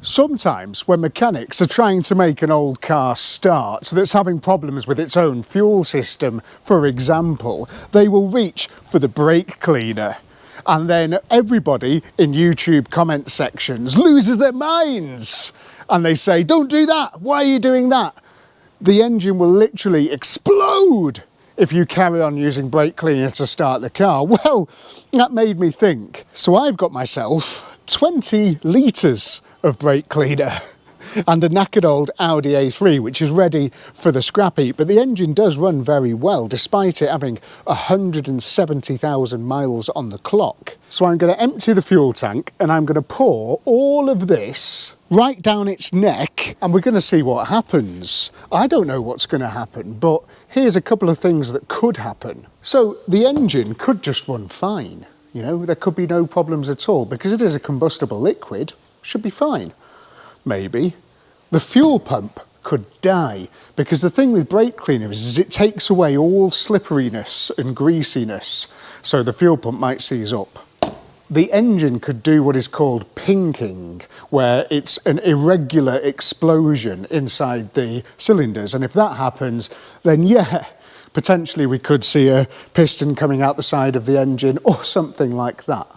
Sometimes when mechanics are trying to make an old car start that's having problems with its own fuel system, for example, they will reach for the brake cleaner. And then everybody in YouTube comment sections loses their minds. And they say, don't do that, why are you doing that? The engine will literally explode if you carry on using brake cleaner to start the car. Well, that made me think. So I've got myself 20 litres of brake cleaner and a knackered old Audi A3 which is ready for the scrap heap, but the engine does run very well despite it having 170,000 miles on the clock. So I'm going to empty the fuel tank and I'm going to pour all of this right down its neck and we're going to see what happens. I don't know what's going to happen, but here's a couple of things that could happen. So the engine could just run fine. You know, there could be no problems at all because it is a combustible liquid, should be fine. Maybe. The fuel pump could die because the thing with brake cleaner is it takes away all slipperiness and greasiness, so the fuel pump might seize up. The engine could do what is called pinking, where it's an irregular explosion inside the cylinders, and if that happens, then yeah, potentially we could see a piston coming out the side of the engine or something like that.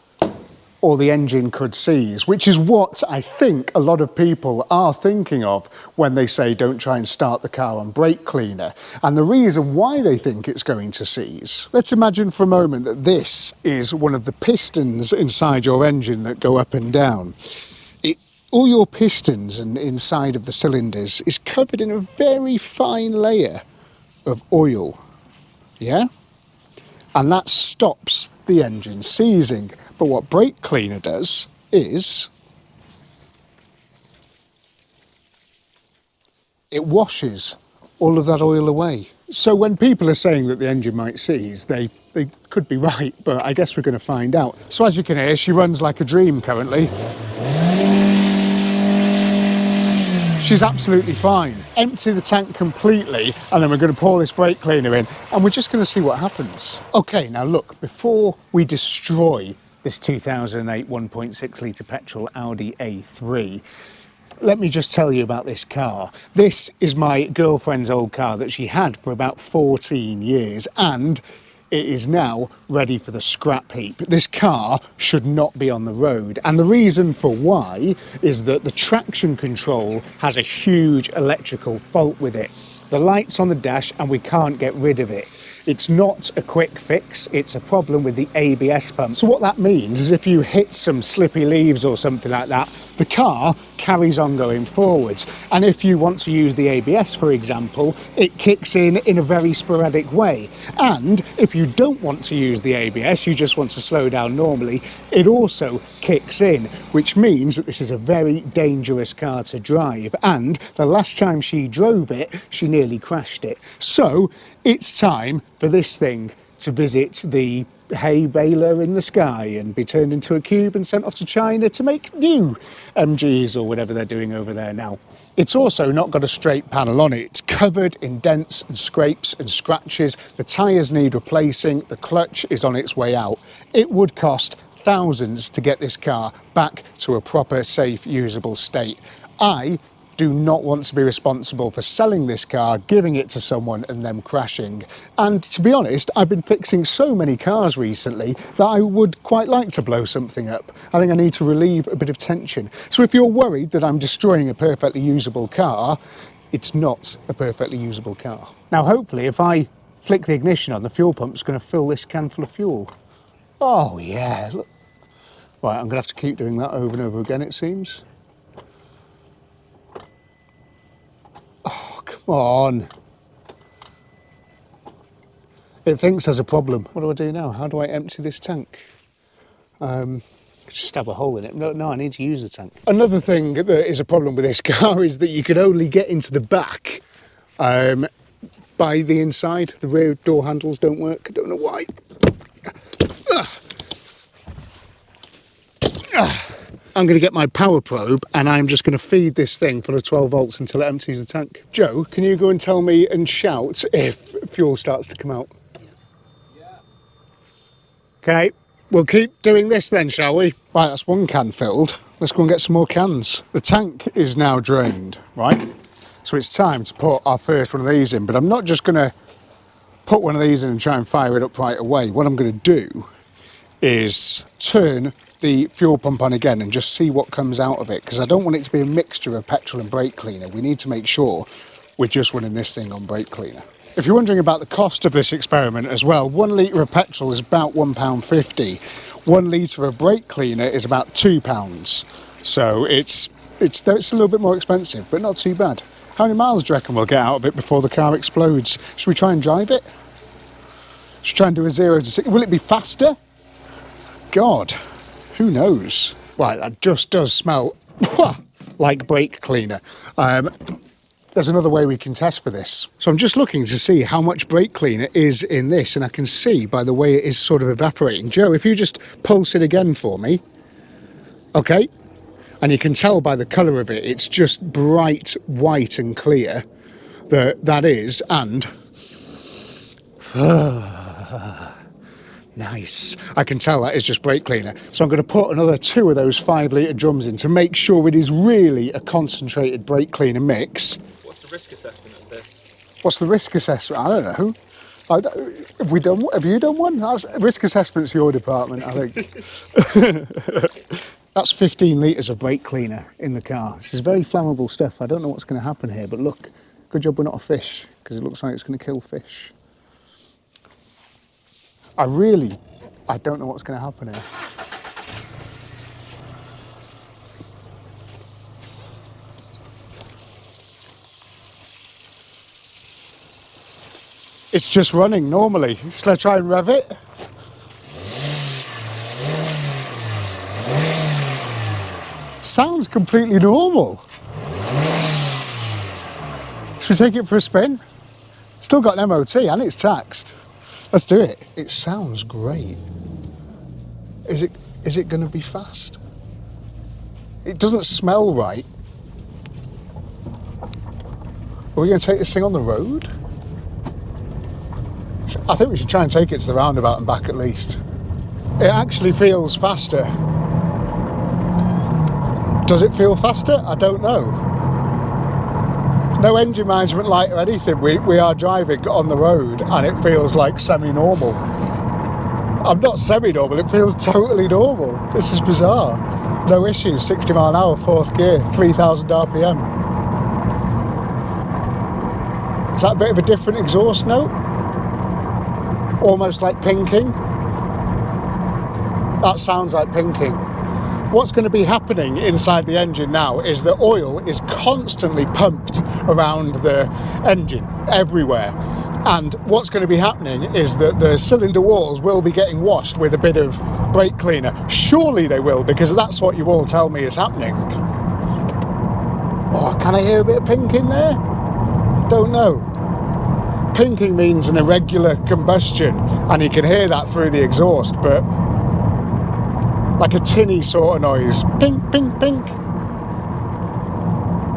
Or the engine could seize, which is what I think a lot of people are thinking of when they say don't try and start the car on brake cleaner. And the reason why they think it's going to seize, let's imagine for a moment that this is one of the pistons inside your engine that go up and down. All your pistons and inside of the cylinders is covered in a very fine layer of oil, yeah? And that stops the engine seizing. But what brake cleaner does is it washes all of that oil away. So when people are saying that the engine might seize, they could be right, but I guess we're going to find out. So as you can hear, she runs like a dream currently. She's absolutely fine. Empty the tank completely and then we're going to pour this brake cleaner in and we're just going to see what happens. Okay, now look, before we destroy this 2008 1.6 litre petrol Audi A3, let me just tell you about this car. This is my girlfriend's old car that she had for about 14 years and it is now ready for the scrap heap. This car should not be on the road, and the reason for why is that the traction control has a huge electrical fault with it. The light's on the dash and we can't get rid of it. It's not a quick fix, it's a problem with the ABS pump. So what that means is if you hit some slippy leaves or something like that, the car carries on going forwards. And if you want to use the ABS, for example, it kicks in a very sporadic way. And if you don't want to use the ABS, you just want to slow down normally, it also kicks in, which means that this is a very dangerous car to drive. And the last time she drove it, she nearly crashed it. So it's time for this thing to visit the hay baler in the sky and be turned into a cube and sent off to China to make new MGs or whatever they're doing over there now. It's also not got a straight panel on it. It's covered in dents and scrapes and scratches. The tyres need replacing. The clutch is on its way out. It would cost thousands to get this car back to a proper, safe, usable state. I do not want to be responsible for selling this car, giving it to someone and them crashing. And to be honest, I've been fixing so many cars recently that I would quite like to blow something up. I think I need to relieve a bit of tension. So if you're worried that I'm destroying a perfectly usable car, it's not a perfectly usable car. Now hopefully if I flick the ignition on, the fuel pump's going to fill this can full of fuel. Oh yeah, look. Right, I'm going to have to keep doing that over and over again, it seems. Come on. It thinks there's a problem. What do I do now? How do I empty this tank? Just have a hole in it. No, I need to use the tank. Another thing that is a problem with this car is that you can only get into the back by the inside. The rear door handles don't work. I don't know why. I'm going to get my power probe and I'm just going to feed this thing full of 12 volts until it empties the tank. Joe, can you go and tell me and shout if fuel starts to come out? Yeah. Okay, we'll keep doing this then, shall we? Right, that's one can filled. let's go and get some more cans. The tank is now drained, right? So it's time to put our first one of these in, but I'm not just going to put one of these in and try and fire it up right away. What I'm going to do is turn the fuel pump on again and just see what comes out of it, because I don't want it to be a mixture of petrol and brake cleaner. We need to make sure we're just running this thing on brake cleaner. If you're wondering about the cost of this experiment as well, 1 litre of petrol is about £1.50. 1 litre of brake cleaner is about £2. So it's a little bit more expensive, but not too bad. How many miles do you reckon we'll get out of it before the car explodes? Should we try and drive it? Should we try and do a 0 to 60? Will it be faster? God, who knows? Right, that just does smell like brake cleaner. There's another way we can test for this. So I'm just looking to see how much brake cleaner is in this, and I can see by the way it is sort of evaporating. Joe, if you just pulse it again for me. Okay. And you can tell by the colour of it, it's just bright white and clear. That is, and nice. I can tell that is just brake cleaner. So I'm going to put another 2 of those 5 litre drums in to make sure it is really a concentrated brake cleaner mix. What's the risk assessment of this? What's the risk assessment? I don't know. Have you done one? Risk assessment's your department, I think. That's 15 litres of brake cleaner in the car. This is very flammable stuff. I don't know what's going to happen here, but look, good job we're not a fish, because it looks like it's going to kill fish. I don't know what's going to happen here. It's just running normally. Shall I try and rev it? Sounds completely normal. Should we take it for a spin? Still got an MOT and it's taxed. Let's do it. It sounds great. Is it going to be fast? It doesn't smell right. Are we going to take this thing on the road? I think we should try and take it to the roundabout and back at least. It actually feels faster. Does it feel faster? I don't know. No engine management light or anything. We are driving on the road and it feels like semi-normal. I'm not semi-normal, it feels totally normal. This is bizarre. No issues, 60 mile an hour, 4th gear, 3,000 RPM. Is that a bit of a different exhaust note? Almost like pinking. That sounds like pinking. What's going to be happening inside the engine now is the oil is constantly pumped around the engine everywhere. And what's going to be happening is that the cylinder walls will be getting washed with a bit of brake cleaner. Surely they will, because that's what you all tell me is happening. Oh, can I hear a bit of pinking there? Don't know. Pinking means an irregular combustion, and you can hear that through the exhaust, but like a tinny sort of noise. Pink, pink, pink.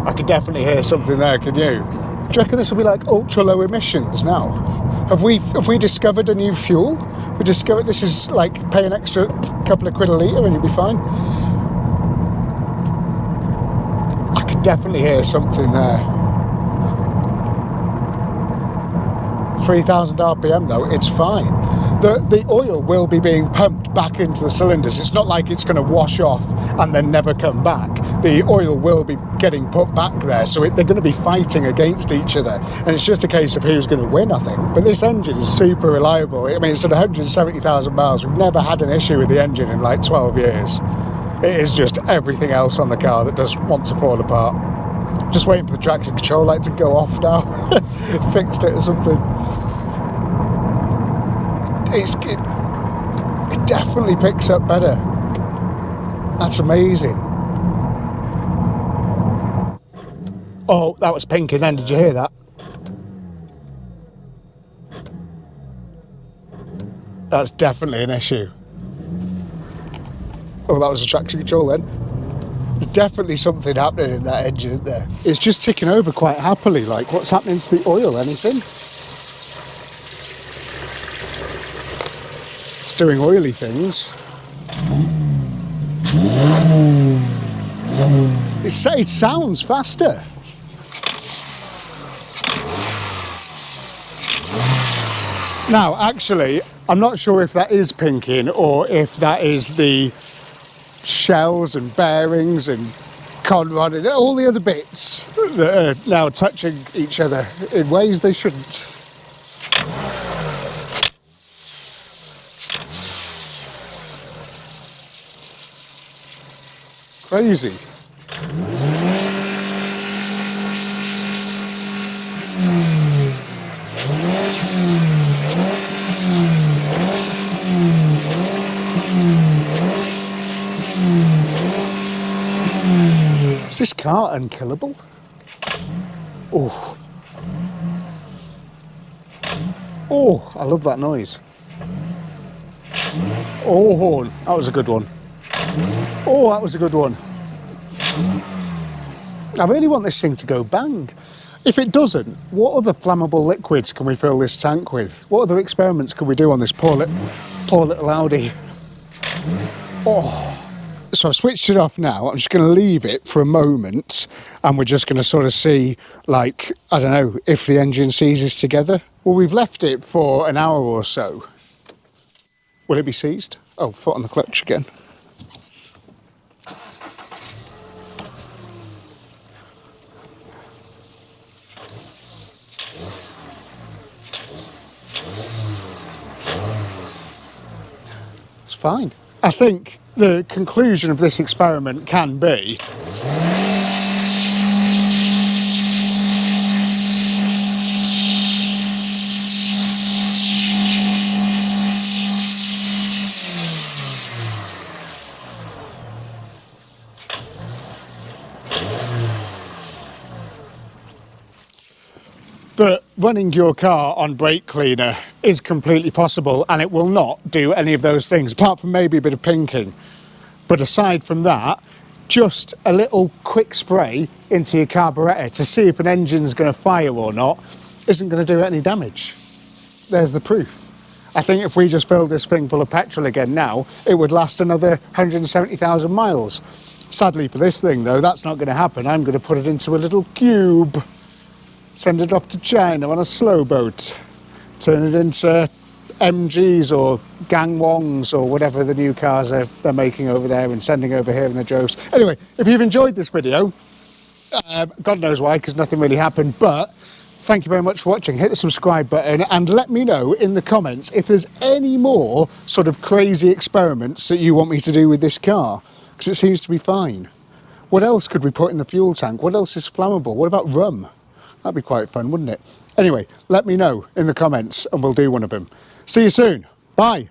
I could definitely hear something there, could you? Do you reckon this will be like ultra low emissions now? Have we discovered a new fuel? We discovered this is like pay an extra couple of quid a litre and you'll be fine. I could definitely hear something there. 3,000 RPM though, it's fine. The oil will be being pumped back into the cylinders. It's not like it's going to wash off and then never come back. The oil will be getting put back there, so they're going to be fighting against each other, and it's just a case of who's going to win, I think. But this engine is super reliable. I mean, it's at 170,000 miles. We've never had an issue with the engine in like 12 years. It is just everything else on the car that does want to fall apart. Just waiting for the traction control light to go off now. Fixed it or something. It definitely picks up better. That's amazing. Oh, that was pinking then, did you hear that? That's definitely an issue. Oh, that was the traction control then. There's definitely something happening in that engine, isn't there? It's just ticking over quite happily, like what's happening to the oil, anything? Doing oily things. It sounds faster. Now, actually, I'm not sure if that is pinking or if that is the shells and bearings and conrod and all the other bits that are now touching each other in ways they shouldn't. Crazy. Is this car unkillable? Oh. Oh, I love that noise. Oh, horn. That was a good one. Oh, that was a good one. I really want this thing to go bang. If it doesn't, what other flammable liquids can we fill this tank with? What other experiments can we do on this poor little Audi? Oh. So I've switched it off now. I'm just going to leave it for a moment and we're just going to sort of see, like, I don't know, if the engine seizes together. Well, we've left it for an hour or so. Will it be seized? Oh, foot on the clutch again. It's fine. I think the conclusion of this experiment can be that running your car on brake cleaner is completely possible and it will not do any of those things, apart from maybe a bit of pinking. But aside from that, just a little quick spray into your carburettor to see if an engine's going to fire or not isn't going to do any damage. There's the proof. I think if we just filled this thing full of petrol again now, it would last another 170,000 miles. Sadly for this thing though, that's not going to happen. I'm going to put it into a little cube, send it off to China on a slow boat, turn it into MGs or Gangwongs or whatever the new cars they're making over there and sending over here in the droves. Anyway, if you've enjoyed this video, God knows why, because nothing really happened, but thank you very much for watching. Hit the subscribe button and let me know in the comments if there's any more sort of crazy experiments that you want me to do with this car, because it seems to be fine. What else could we put in the fuel tank? What else is flammable? What about rum? That'd be quite fun, wouldn't it? Anyway, let me know in the comments and we'll do one of them. See you soon. Bye.